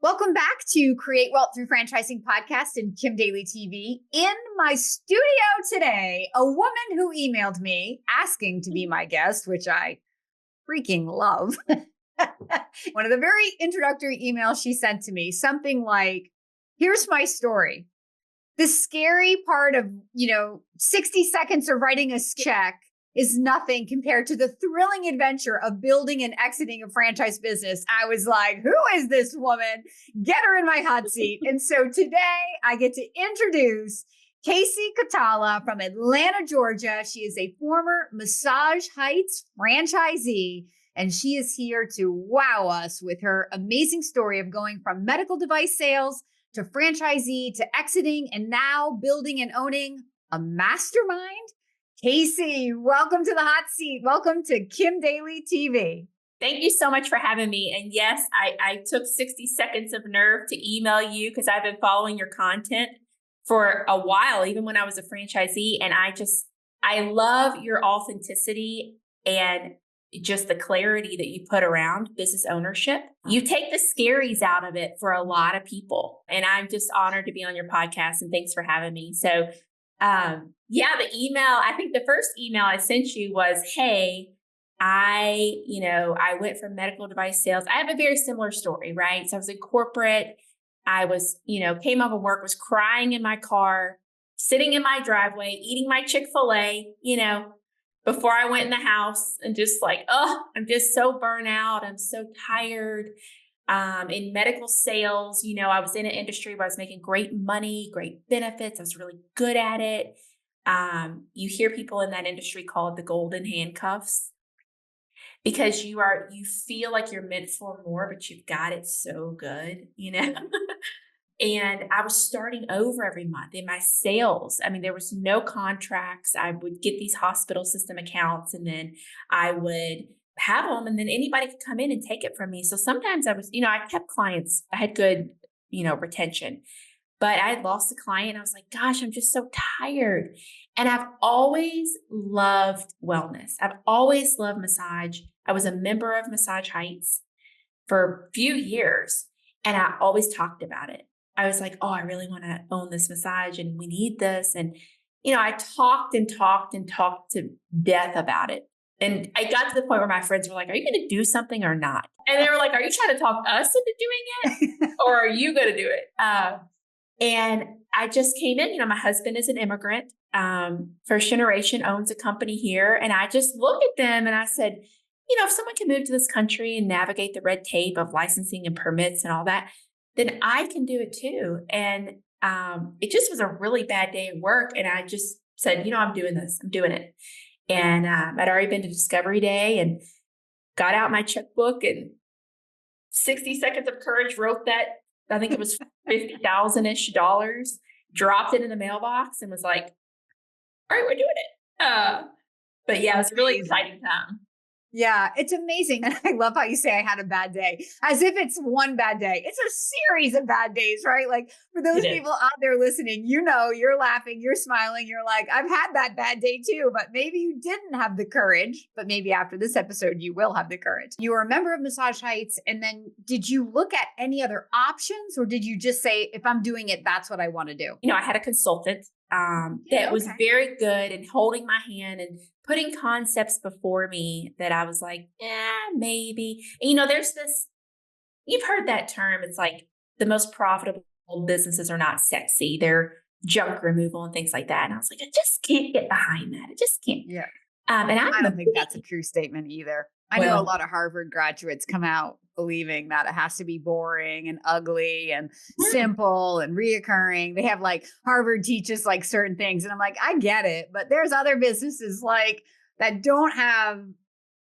Welcome back to Create Wealth Through Franchising podcast and Kim Daly TV. In my studio today, a woman who emailed me asking to be my guest, which I freaking love. One of the very introductory emails she sent to me, something like, here's my story. The scary part of, 60 seconds of writing a check is nothing compared to the thrilling adventure of building and exiting a franchise business. I was like, who is this woman? Get her in my hot seat. And so today I get to introduce Kasey Kohtala from Atlanta, Georgia. She is a former Massage Heights franchisee, and she is here to wow us with her amazing story of going from medical device sales to franchisee to exiting and now building and owning a mastermind. Kasey, welcome to the hot seat. Welcome to Kim Daly TV. Thank you so much for having me. And yes, I took 60 seconds of nerve to email you because I've been following your content for a while, even when I was a franchisee. And I love your authenticity and just the clarity that you put around business ownership. You take the scaries out of it for a lot of people. And I'm just honored to be on your podcast, and thanks for having me. So the email, I think the first email I sent you was, hey, I went from medical device sales. I have a very similar story, right? So I was in corporate. I was, came home from work, was crying in my car, sitting in my driveway, eating my Chick-fil-A, before I went in the house, and just like, oh, I'm just so burnt out. I'm so tired. In medical sales, I was in an industry where I was making great money, great benefits. I was really good at it. You hear people in that industry call it the golden handcuffs, because you feel like you're meant for more, but you've got it so good, And I was starting over every month in my sales. I mean, there was no contracts. I would get these hospital system accounts, and then I would have them, and then anybody could come in and take it from me. So sometimes I was, I kept clients. I had good, retention, but I had lost a client. I was like, gosh, I'm just so tired. And I've always loved wellness. I've always loved massage. I was a member of Massage Heights for a few years, and I always talked about it. I was like, oh, I really want to own this massage, and we need this. And, I talked and talked and talked to death about it. And I got to the point where my friends were like, are you going to do something or not? And they were like, are you trying to talk us into doing it, or are you going to do it? And I just came in, my husband is an immigrant, first generation, owns a company here. And I just looked at them and I said, if someone can move to this country and navigate the red tape of licensing and permits and all that, then I can do it too. And it just was a really bad day at work. And I just said, I'm doing this. I'm doing it. And I'd already been to Discovery Day and got out my checkbook, and 60 seconds of courage, wrote that, I think it was $50,000-ish, dropped it in the mailbox, and was like, all right, we're doing it. But yeah, it was a really exciting time. Yeah, it's amazing. And I love how you say I had a bad day, as if it's one bad day. It's a series of bad days, right? Like, for those people out there listening, you're laughing, you're smiling. You're like, I've had that bad day too, but maybe you didn't have the courage, but maybe after this episode, you will have the courage. You were a member of Massage Heights. And then did you look at any other options, or did you just say, if I'm doing it, that's what I want to do? I had a consultant that was very good and holding my hand and putting concepts before me that I was like, maybe. And, there's this, you've heard that term. It's like the most profitable businesses are not sexy. They're junk removal and things like that. And I was like, I just can't get behind that. I just can't. Yeah. And I don't think that's a true statement either. I know a lot of Harvard graduates come out believing that it has to be boring and ugly and simple and reoccurring. They have Harvard teaches certain things. And I'm like, I get it. But there's other businesses that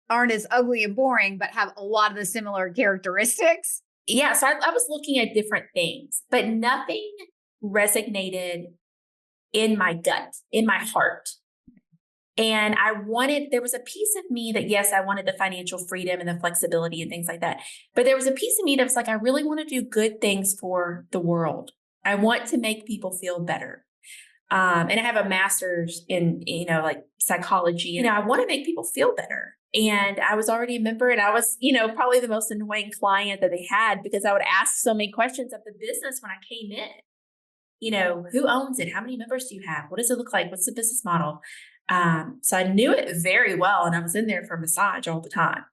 aren't as ugly and boring, but have a lot of the similar characteristics. Yeah. So I was looking at different things, but nothing resonated in my gut, in my heart. And there was a piece of me that, yes, I wanted the financial freedom and the flexibility and things like that. But there was a piece of me that was like, I really want to do good things for the world. I want to make people feel better. And I have a master's in, psychology, and I want to make people feel better. And I was already a member, and I was, probably the most annoying client that they had because I would ask so many questions of the business when I came in. Who owns it? How many members do you have? What does it look like? What's the business model? So I knew it very well, and I was in there for massage all the time.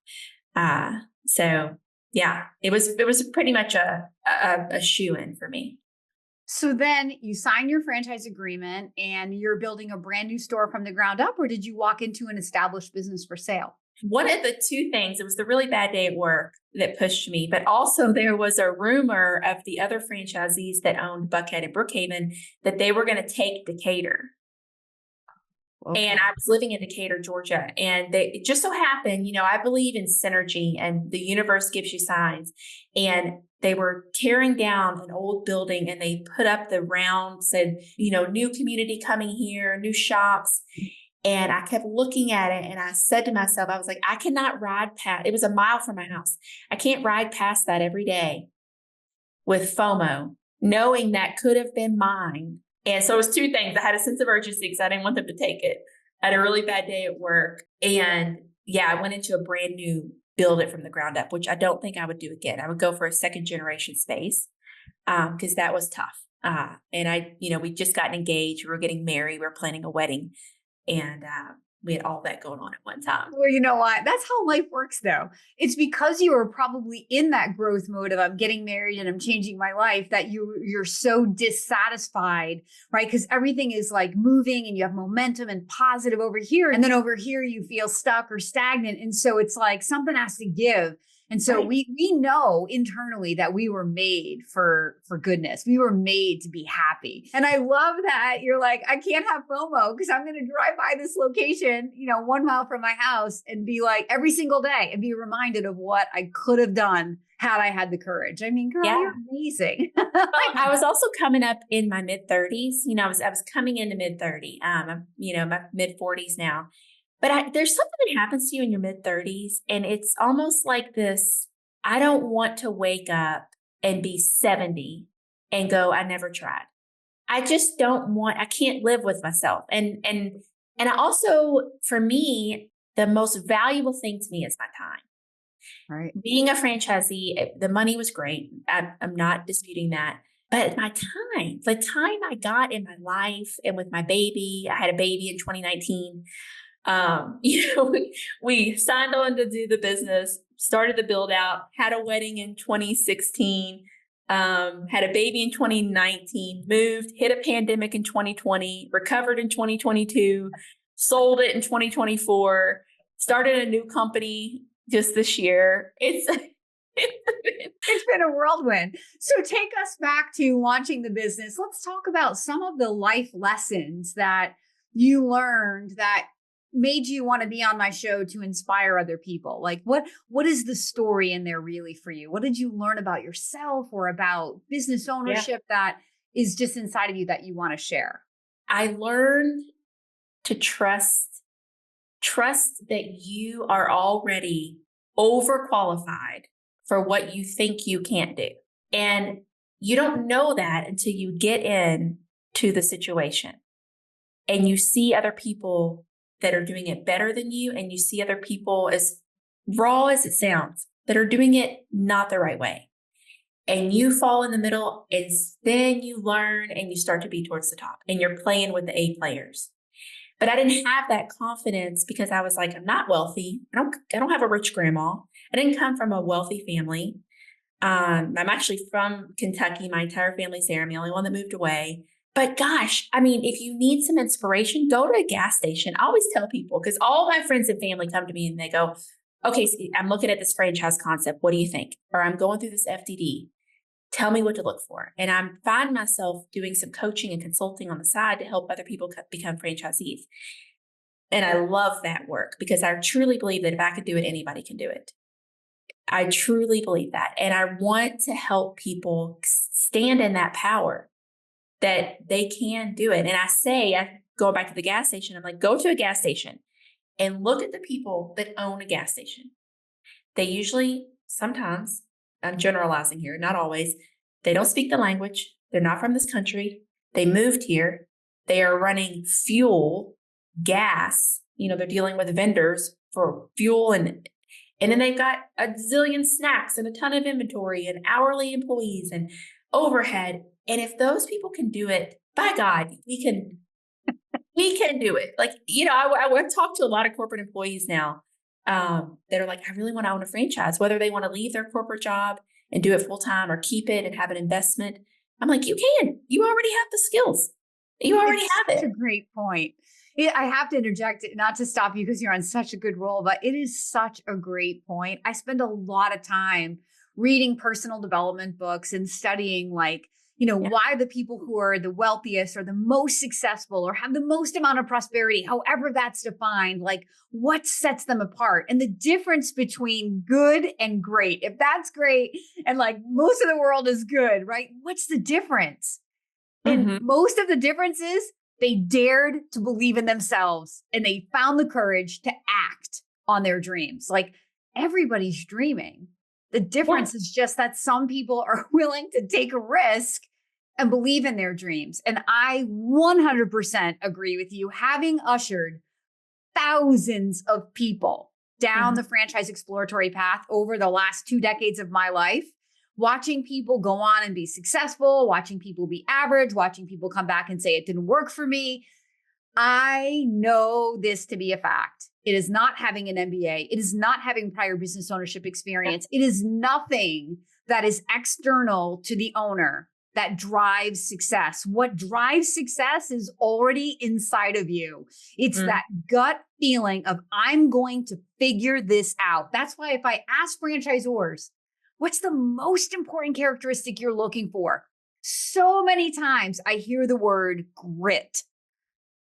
So yeah, it was pretty much a shoe-in for me. So then you sign your franchise agreement and you're building a brand new store from the ground up, or did you walk into an established business for sale? One of the two things, it was the really bad day at work that pushed me, but also there was a rumor of the other franchisees that owned Buckhead and Brookhaven that they were going to take Decatur. Okay. And I was living in Decatur, Georgia, and it just so happened, I believe in synergy and the universe gives you signs. And they were tearing down an old building and they put up the round, said, new community coming here, new shops. And I kept looking at it and I said to myself, I was like, I cannot ride past, it was a mile from my house. I can't ride past that every day with FOMO, knowing that could have been mine. And so it was two things. I had a sense of urgency because I didn't want them to take it. I had a really bad day at work. And I went into a brand new build it from the ground up, which I don't think I would do again. I would go for a second generation space because that was tough. And we just gotten engaged. We were getting married. We were planning a wedding. And we had all that going on at one time. Well, you know what? That's how life works, though. It's because you were probably in that growth mode of I'm getting married and I'm changing my life that you're so dissatisfied, right? Because everything is like moving and you have momentum and positive over here. And then over here, you feel stuck or stagnant. And so it's like something has to give. And so we know internally that we were made for goodness. We were made to be happy. And I love that you're like, I can't have FOMO because I'm going to drive by this location, 1 mile from my house and be like every single day and be reminded of what I could have done had I had the courage. I mean, girl, you're amazing. I was also coming up in my mid 30s. I was coming into mid 30. My mid 40s now. But there's something that happens to you in your mid 30s, and it's almost like this, I don't want to wake up and be 70 and go, I never tried. I just I can't live with myself. And I also, for me, the most valuable thing to me is my time. Right. Being a franchisee, the money was great. I'm not disputing that. But my time, the time I got in my life and with my baby, I had a baby in 2019. We signed on to do the business, started the build out, had a wedding in 2016, had a baby in 2019, moved, hit a pandemic in 2020, recovered in 2022, sold it in 2024, started a new company just this year. It's been a whirlwind. So take us back to launching the business. Let's talk about some of the life lessons that you learned that made you want to be on my show to inspire other people. Like what is the story in there really for you? What did you learn about yourself or about business ownership that is just inside of you that you want to share? I learned to trust that you are already overqualified for what you think you can't do. And you don't know that until you get into the situation and you see other people that are doing it better than you, and you see other people, as raw as it sounds, that are doing it not the right way. And you fall in the middle, and then you learn and you start to be towards the top and you're playing with the A players. But I didn't have that confidence because I was like, I'm not wealthy. I don't have a rich grandma. I didn't come from a wealthy family. I'm actually from Kentucky. My entire family's there. I'm the only one that moved away. But gosh, I mean, if you need some inspiration, go to a gas station. I always tell people, because all my friends and family come to me and they go, okay, so I'm looking at this franchise concept. What do you think? Or I'm going through this FDD. Tell me what to look for. And I find myself doing some coaching and consulting on the side to help other people become franchisees. And I love that work because I truly believe that if I could do it, anybody can do it. I truly believe that. And I want to help people stand in that power that they can do it. And I go back to the gas station, I'm like, go to a gas station and look at the people that own a gas station. They usually, sometimes, I'm generalizing here, not always, they don't speak the language. They're not from this country. They moved here. They are running fuel, gas, they're dealing with vendors for fuel and then they've got a zillion snacks and a ton of inventory and hourly employees and overhead. And if those people can do it, by God, we can do it. Like, I talk to a lot of corporate employees now that are like, I really want to own a franchise, whether they want to leave their corporate job and do it full time or keep it and have an investment. I'm like, you already have the skills. You already have it. That's a great point. Yeah, I have to interject, not to stop you because you're on such a good roll, but it is such a great point. I spend a lot of time reading personal development books and studying why the people who are the wealthiest or the most successful or have the most amount of prosperity, however that's defined, like what sets them apart and the difference between good and great. If that's great and like most of the world is good, right? What's the difference? And most of the difference is they dared to believe in themselves and they found the courage to act on their dreams. Like everybody's dreaming. The difference is just that some people are willing to take a risk and believe in their dreams. And I 100% agree with you. Having ushered thousands of people down the franchise exploratory path over the last 2 decades of my life, watching people go on and be successful, watching people be average, watching people come back and say it didn't work for me, I know this to be a fact. It is not having an MBA. It is not having prior business ownership experience. It is nothing that is external to the owner that drives success. What drives success is already inside of you. It's that gut feeling of, I'm going to figure this out. That's why if I ask franchisors, what's the most important characteristic you're looking for? So many times I hear the word grit.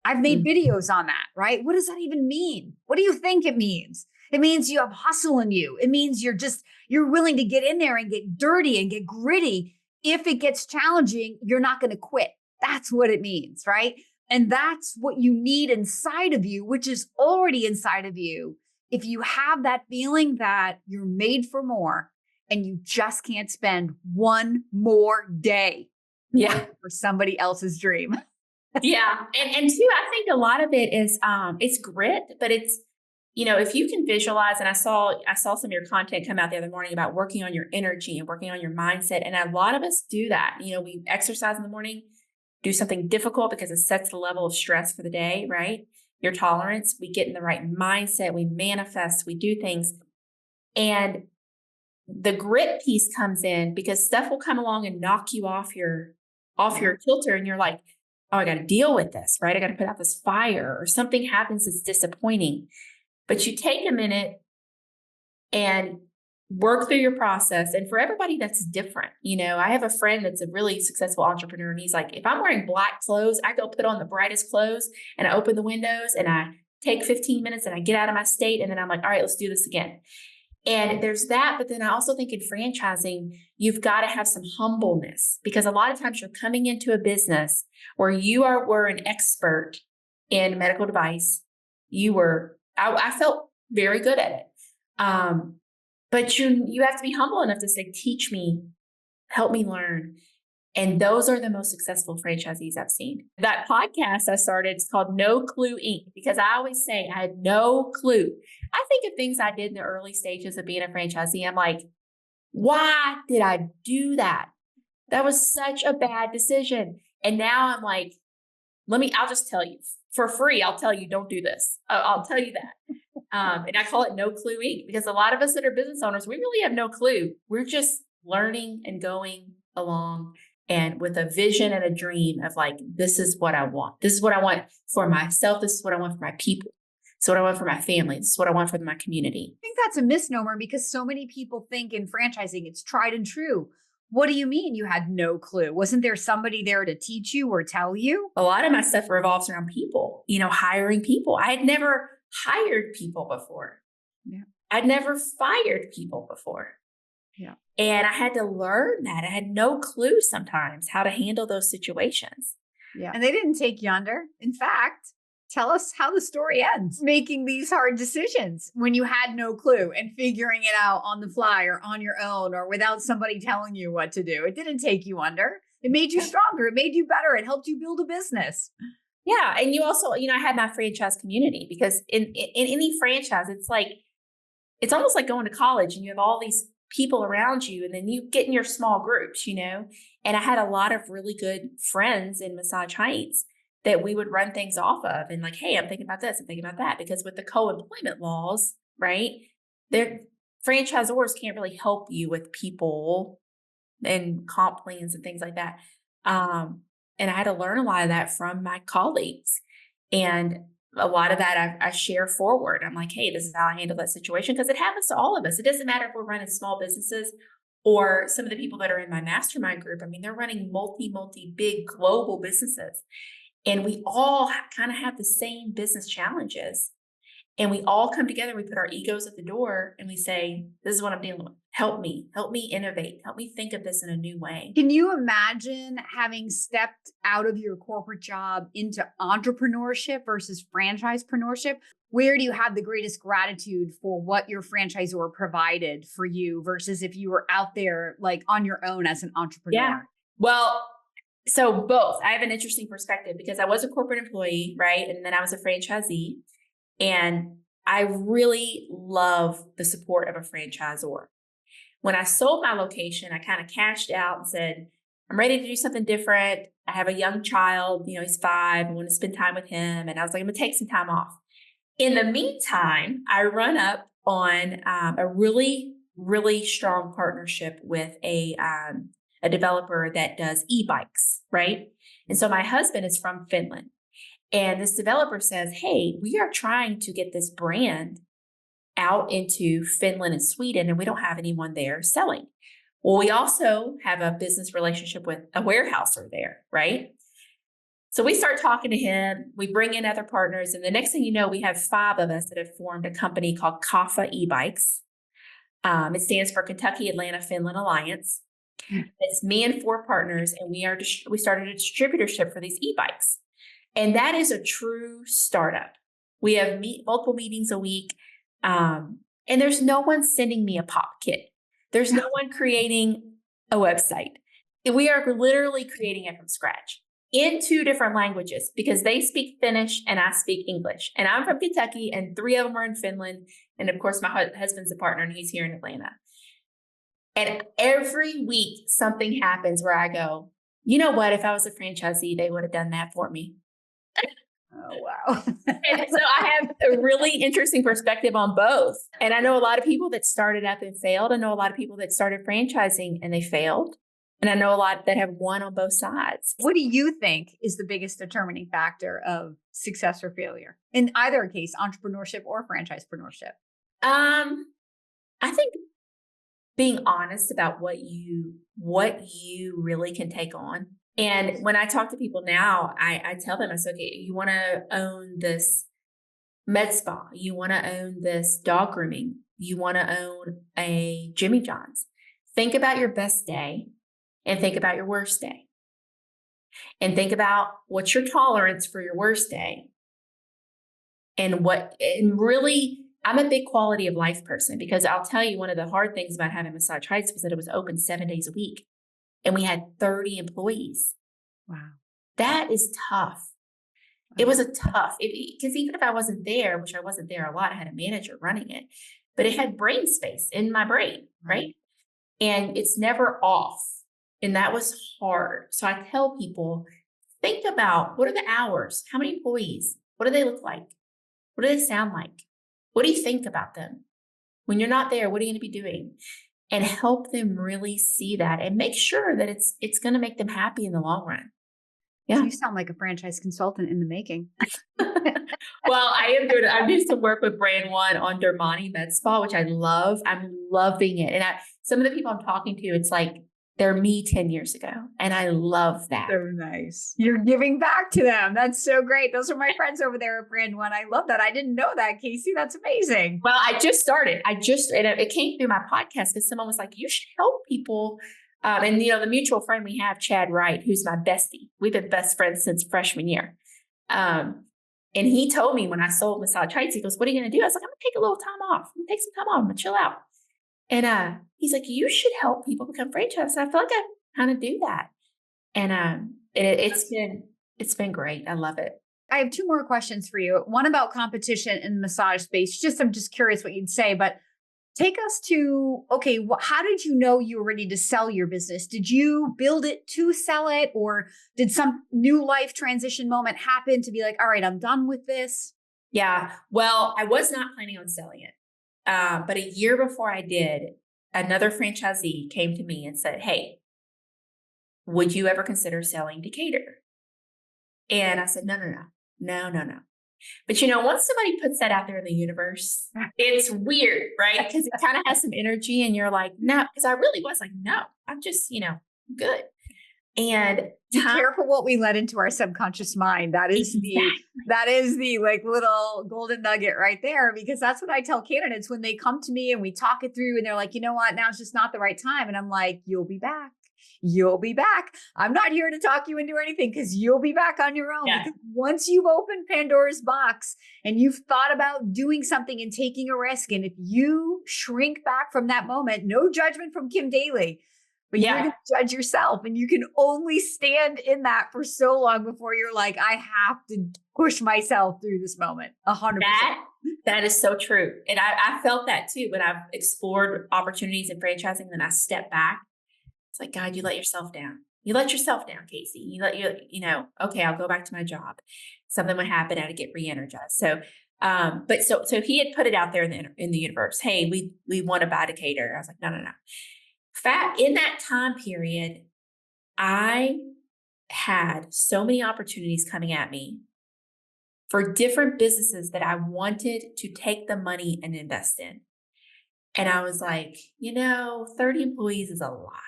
I've made videos on that, right? What does that even mean? What do you think it means? It means you have hustle in you. It means you're willing to get in there and get dirty and get gritty. If it gets challenging, you're not going to quit. That's what it means, right? And that's what you need inside of you, which is already inside of you. If you have that feeling that you're made for more and you just can't spend one more day for somebody else's dream. Yeah. And too, I think a lot of it is, it's grit, but it's, if you can visualize, and I saw some of your content come out the other morning about working on your energy and working on your mindset. And a lot of us do that. We exercise in the morning, do something difficult because it sets the level of stress for the day, right? Your tolerance, we get in the right mindset, we manifest, we do things. And the grit piece comes in because stuff will come along and knock you off your kilter. And you're like, oh, I got to deal with this, right? I got to put out this fire, or something happens that's disappointing. But you take a minute and work through your process. And for everybody, that's different. I have a friend that's a really successful entrepreneur. And he's like, if I'm wearing black clothes, I go put on the brightest clothes and I open the windows and I take 15 minutes and I get out of my state. And then I'm like, all right, let's do this again. And there's that. But then I also think in franchising, you've got to have some humbleness, because a lot of times you're coming into a business where were an expert in medical device. I felt very good at it. But you have to be humble enough to say, teach me, help me learn. And those are the most successful franchisees I've seen. That podcast I started is called No Clue Inc. because I always say I had no clue. I think of things I did in the early stages of being a franchisee. I'm like, why did I do that? That was such a bad decision. And now I'm like, I'll just tell you for free. I'll tell you, don't do this. I'll tell you that. And I call it No Clue Inc. because a lot of us that are business owners, we really have no clue. We're just learning and going along, and with a vision and a dream of like, this is what I want. This is what I want for myself. This is what I want for my people. This is what I want for my family. This is what I want for my community. I think that's a misnomer because so many people think in franchising, it's tried and true. What do you mean you had no clue? Wasn't there somebody there to teach you or tell you? A lot of my stuff revolves around people, hiring people. I had never hired people before. Yeah. I'd never fired people before. Yeah. And I had to learn that. I had no clue sometimes how to handle those situations. Yeah. And they didn't take you under. In fact, tell us how the story ends, making these hard decisions when you had no clue and figuring it out on the fly or on your own or without somebody telling you what to do. It didn't take you under. It made you stronger. It made you better. It helped you build a business. Yeah. And you also, I had my franchise community because in any franchise, it's almost like going to college and you have all these people around you and then you get in your small groups, and I had a lot of really good friends in Massage Heights that we would run things off of and like, hey, I'm thinking about this, I'm thinking about that, because with the co-employment laws, right, their franchisors can't really help you with people and comp plans and things like that. Um, and I had to learn a lot of that from my colleagues. And a lot of that I share forward. I'm like, hey, this is how I handle that situation because it happens to all of us. It doesn't matter if we're running small businesses or some of the people that are in my mastermind group. I mean, they're running multi big global businesses. And we all kind of have the same business challenges. And we all come together, we put our egos at the door and we say, this is what I'm dealing with. Help me innovate, help me think of this in a new way. Can you imagine having stepped out of your corporate job into entrepreneurship versus franchisepreneurship? Where do you have the greatest gratitude for what your franchisor provided for you versus if you were out there like on your own as an entrepreneur? Yeah. Well, so both. I have an interesting perspective because I was a corporate employee, right? And then I was a franchisee. And I really love the support of a franchisor. When I sold my location, I kind of cashed out and said, I'm ready to do something different. I have a young child, he's 5. I want to spend time with him. And I was like, I'm going to take some time off. In the meantime, I run up on a really, really strong partnership with a developer that does e-bikes, right? And so my husband is from Finland. And this developer says, hey, we are trying to get this brand out into Finland and Sweden, and we don't have anyone there selling. Well, we also have a business relationship with a warehouser there, right? So we start talking to him, we bring in other partners, and the next thing you know, we have 5 of us that have formed a company called Kafa e-bikes. It stands for Kentucky, Atlanta, Finland Alliance. It's me and 4 partners, and we started a distributorship for these e-bikes. And that is a true startup. We have multiple meetings a week. And there's no one sending me a pop kit. There's no one creating a website. We are literally creating it from scratch in 2 different languages because they speak Finnish and I speak English. And I'm from Kentucky and 3 of them are in Finland. And of course, my husband's a partner and he's here in Atlanta. And every week something happens where I go, you know what? If I was a franchisee, they would have done that for me. Oh, wow. And so I have a really interesting perspective on both. And I know a lot of people that started up and failed. I know a lot of people that started franchising and they failed. And I know a lot that have won on both sides. What do you think is the biggest determining factor of success or failure in either case, entrepreneurship or franchisepreneurship? I think being honest about what you really can take on. And when I talk to people now, I tell them, I say, okay, you want to own this med spa, you want to own this dog grooming, you want to own a Jimmy John's. Think about your best day and think about your worst day. And think about what's your tolerance for your worst day. And really, I'm a big quality of life person because I'll tell you, one of the hard things about having Massage Heights was that it was open 7 days a week. And we had 30 employees. Wow. That is tough. It was because even if I wasn't there, which I wasn't there a lot, I had a manager running it, but it had brain space in my brain, right? And it's never off. And that was hard. So I tell people, think about what are the hours? How many employees? What do they look like? What do they sound like? What do you think about them? When you're not there, what are you going to be doing? And help them really see that and make sure that it's going to make them happy in the long run. Yeah. So you sound like a franchise consultant in the making. Well, I'm doing some work with Brand One on Dermani Med Spa, which I love. I'm loving it. And some of the people I'm talking to, it's like they're me 10 years ago. And I love that. So nice. You're giving back to them. That's so great. Those are my friends over there at Brand One. I love that. I didn't know that, Kasey. That's amazing. Well, I just started. And it came through my podcast because someone was like, you should help people. And the mutual friend we have, Chad Wright, who's my bestie. We've been best friends since freshman year. And he told me when I sold Massage Heights, he goes, what are you going to do? I was like, I'm going to take a little time off. I'm going to take some time off. I'm going to chill out. And he's like, you should help people become franchise. And I feel like I kind of do that. And it's been great. I love it. I have two more questions for you. One about competition in the massage space. I'm just curious what you'd say, but take us to, okay, how did you know you were ready to sell your business? Did you build it to sell it, or did some new life transition moment happen to be like, all right, I'm done with this? Yeah. Well, I was not planning on selling it. But a year before I did, another franchisee came to me and said, hey, would you ever consider selling Decatur? And I said, no. But once somebody puts that out there in the universe, it's weird, right? Because it kind of has some energy and you're like, no, because I really was like, no, I'm just, good. And be careful what we let into our subconscious mind. That is the like little golden nugget right there, because that's what I tell candidates when they come to me and we talk it through and they're like, you know what, now it's just not the right time. And I'm like, you'll be back. You'll be back. I'm not here to talk you into anything, because you'll be back on your own. Yeah. Because once you've opened Pandora's box and you've thought about doing something and taking a risk, and if you shrink back from that moment, no judgment from Kim Daly, but you're going to judge yourself, and you can only stand in that for so long before you're like, I have to push myself through this moment. 100%. That is so true. And I felt that too when I've explored opportunities in franchising. Then I step back. It's like, God, you let yourself down. You let yourself down, Kasey. Okay, I'll go back to my job. Something would happen. I had to get re-energized. So, so he had put it out there in the universe. Hey, we want to buy Decatur. I was like, no. In that time period, I had so many opportunities coming at me for different businesses that I wanted to take the money and invest in. And I was like, 30 employees is a lot.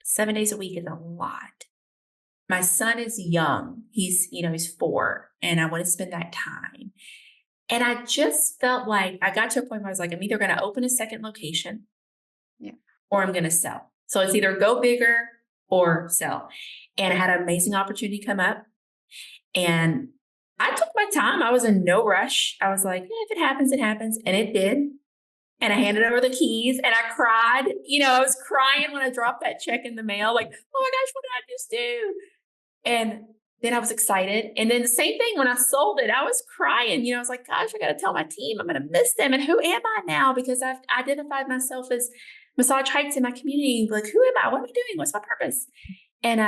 7 days a week is a lot. My son is young. He's 4, and I want to spend that time. And I just felt like I got to a point where I was like, I'm either going to open a second location or I'm going to sell. So it's either go bigger or sell. And I had an amazing opportunity come up, and I took my time. I was in no rush. I was like, if it happens, it happens. And it did. And I handed over the keys and I cried. I was crying when I dropped that check in the mail, like, oh my gosh, what did I just do? And then I was excited. And then the same thing when I sold it, I was crying. I was like, gosh, I got to tell my team I'm going to miss them. And who am I now? Because I've identified myself as Massage Heights in my community. Like, who am I? What am I doing? What's my purpose? And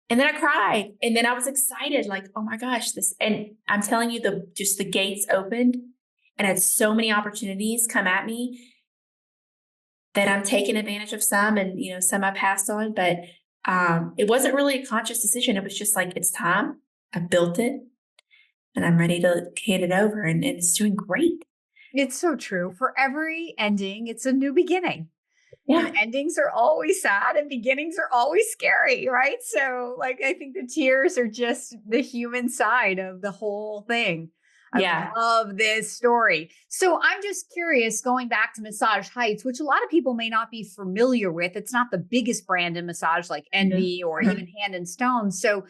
then I cried. And then I was excited, like, oh my gosh, and I'm telling you, the gates opened. And I had so many opportunities come at me that I'm taking advantage of some, and some I passed on. But it wasn't really a conscious decision. It was just like, it's time. I built it, and I'm ready to hand it over, and it's doing great. It's so true. For every ending, it's a new beginning. Yeah. And endings are always sad and beginnings are always scary, right? So, like, I think the tears are just the human side of the whole thing. I love this story. So I'm just curious, going back to Massage Heights, which a lot of people may not be familiar with. It's not the biggest brand in massage like Envy or even Hand and Stone. So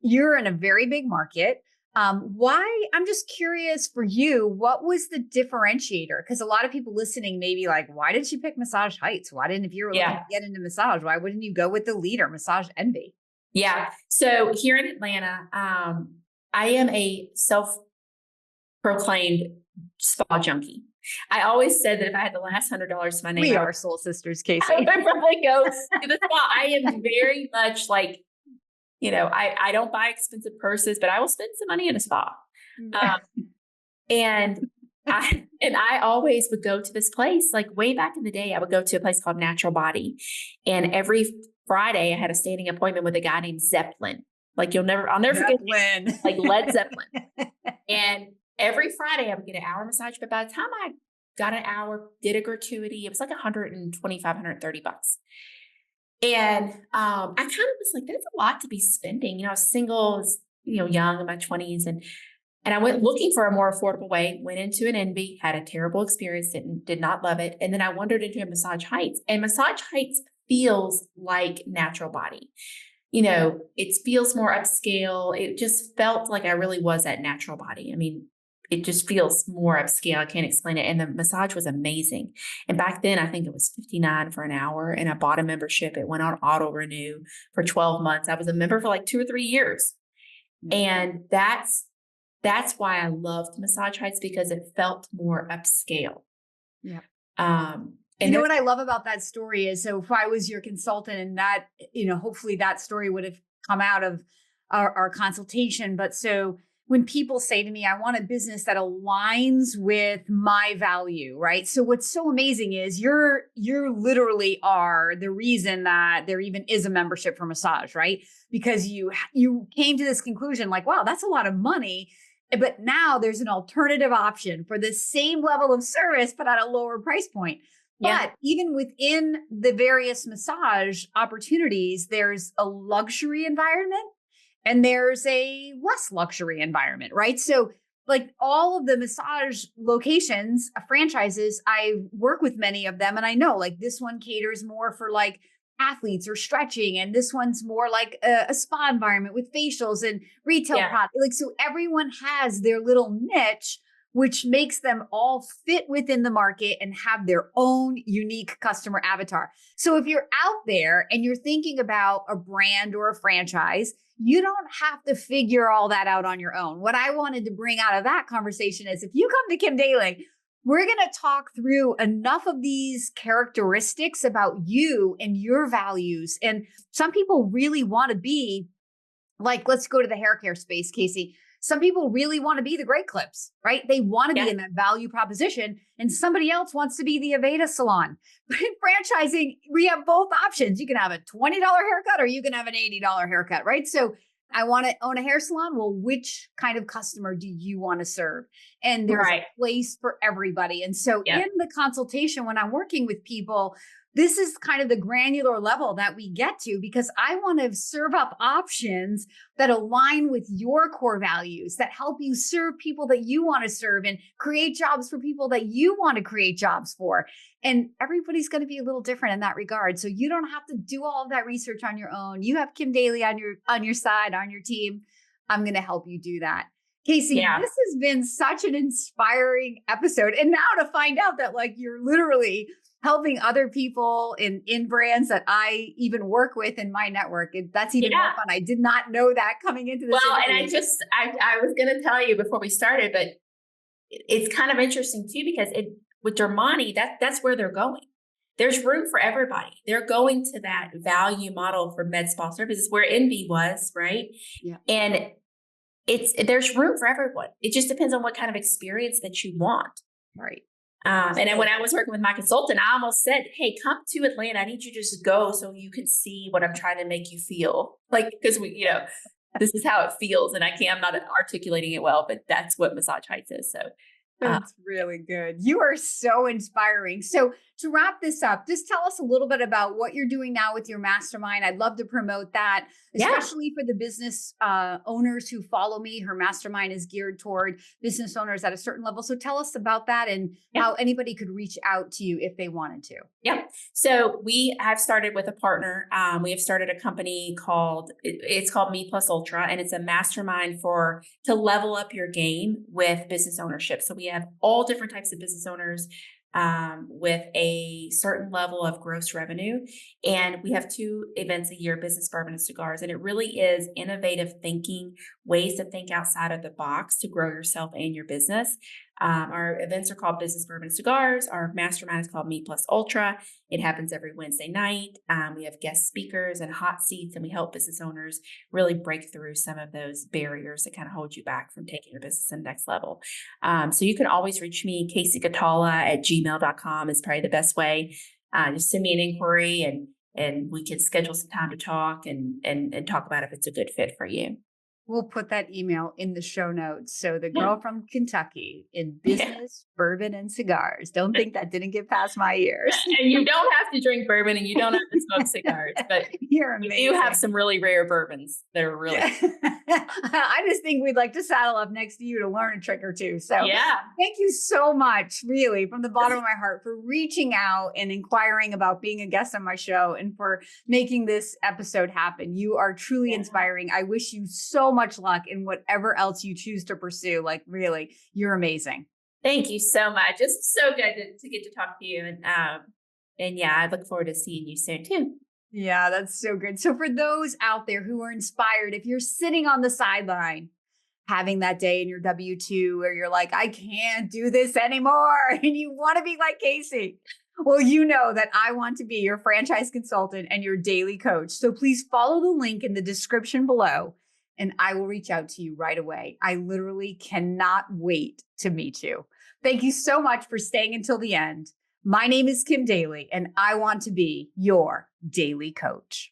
you're in a very big market. Why? I'm just curious for you, what was the differentiator? Because a lot of people listening may be like, why did she pick Massage Heights? Why didn't, if you were looking to get into massage, why wouldn't you go with the leader, Massage Envy? Yeah. So here in Atlanta, I am a self-proclaimed spa junkie. I always said that if I had the last $100 to my name, we are soul sisters, Kasey. I would probably go to the spa. I am very much like, I don't buy expensive purses, but I will spend some money in a spa. And I always would go to this place. Like way back in the day, I would go to a place called Natural Body, and every Friday I had a standing appointment with a guy named Zeppelin. Like I'll never forget, like Led Zeppelin. And every Friday I would get an hour massage, but by the time I got an hour, did a gratuity, it was like $125, $130. And I kind of was like, that's a lot to be spending. I was single, I was, young in my 20s. And I went looking for a more affordable way, went into an Envy, had a terrible experience, did not love it. And then I wandered into a Massage Heights, and Massage Heights feels like Natural Body. It feels more upscale. It just felt like I really was at Natural Body. I mean, it just feels more upscale. I can't explain it. And the massage was amazing. And back then, I think it was $59 for an hour, and I bought a membership. It went on auto renew for 12 months. I was a member for like 2 or 3 years. And that's why I loved Massage Heights, because it felt more upscale. Yeah. And you know what I love about that story is, so if I was your consultant and that, hopefully that story would have come out of our consultation. But so when people say to me, I want a business that aligns with my value, right? So what's so amazing is you're literally are the reason that there even is a membership for massage, right? Because you came to this conclusion like, wow, that's a lot of money. But now there's an alternative option for the same level of service, but at a lower price point. Yeah. But even within the various massage opportunities, there's a luxury environment and there's a less luxury environment, right? So like all of the massage locations, franchises, I work with many of them. And I know like this one caters more for like athletes or stretching. And this one's more like a spa environment with facials and retail products. Like, so everyone has their little niche, which makes them all fit within the market and have their own unique customer avatar. So if you're out there and you're thinking about a brand or a franchise, you don't have to figure all that out on your own. What I wanted to bring out of that conversation is if you come to Kim Daly, we're going to talk through enough of these characteristics about you and your values. And some people really want to be like, let's go to the hair care space, Kasey. Some people really want to be the Great Clips, right? They want to be in that value proposition, and somebody else wants to be the Aveda salon. But in franchising, we have both options. You can have a $20 haircut or you can have an $80 haircut, right? So I want to own a hair salon. Well, which kind of customer do you want to serve? And there's a place for everybody. And so in the consultation, when I'm working with people, this is kind of the granular level that we get to, because I want to serve up options that align with your core values, that help you serve people that you want to serve and create jobs for people that you want to create jobs for. And everybody's going to be a little different in that regard. So you don't have to do all of that research on your own. You have Kim Daly on your side, on your team. I'm going to help you do that. Kasey, this has been such an inspiring episode. And now to find out that like you're literally helping other people in brands that I even work with in my network, that's even more fun. I did not know that coming into this. Well, interview. And I was going to tell you before we started, but it's kind of interesting too, because with Dermani, that's where they're going. There's room for everybody. They're going to that value model for med spa services where Envy was, right? Yeah. And there's room for everyone. It just depends on what kind of experience that you want. Right. And then when I was working with my consultant, I almost said, hey, come to Atlanta. I need you to just go so you can see what I'm trying to make you feel. Like, because this is how it feels. And I'm not articulating it well, but that's what Massage Heights is. So that's really good. You are so inspiring. So to wrap this up, just tell us a little bit about what you're doing now with your mastermind. I'd love to promote that, especially for the business owners who follow me. Her mastermind is geared toward business owners at a certain level. So tell us about that and how anybody could reach out to you if they wanted to. Yeah. So we have started with a partner. We have started a company called Me Plus Ultra, and it's a mastermind to level up your game with business ownership. So we have all different types of business owners with a certain level of gross revenue. And we have 2 events a year, Business Bourbon and Cigars. And it really is innovative thinking, ways to think outside of the box to grow yourself and your business. Our events are called Business Bourbon and Cigars. Our mastermind is called Me Plus Ultra. It happens every Wednesday night. We have guest speakers and hot seats, and we help business owners really break through some of those barriers that kind of hold you back from taking your business to the next level. So you can always reach me, Kasey Kohtala at gmail.com is probably the best way. Just send me an inquiry and we can schedule some time to talk and talk about if it's a good fit for you. We'll put that email in the show notes. So the girl from Kentucky in business, bourbon, and cigars. Don't think that didn't get past my ears. And you don't have to drink bourbon and you don't have to smoke cigars, but you're amazing. You have some really rare bourbons that are really. I just think we'd like to saddle up next to you to learn a trick or two. So thank you so much, really, from the bottom of my heart, for reaching out and inquiring about being a guest on my show and for making this episode happen. You are truly inspiring. I wish you so much luck in whatever else you choose to pursue. Like, really, you're amazing. Thank you so much. It's so good to get to talk to you. And yeah, I look forward to seeing you soon too. Yeah, that's so good. So for those out there who are inspired, if you're sitting on the sideline, having that day in your W-2 where you're like, I can't do this anymore, and you want to be like Kasey, well, you know that I want to be your franchise consultant and your daily coach. So please follow the link in the description below and I will reach out to you right away. I literally cannot wait to meet you. Thank you so much for staying until the end. My name is Kim Daly and I want to be your daily coach.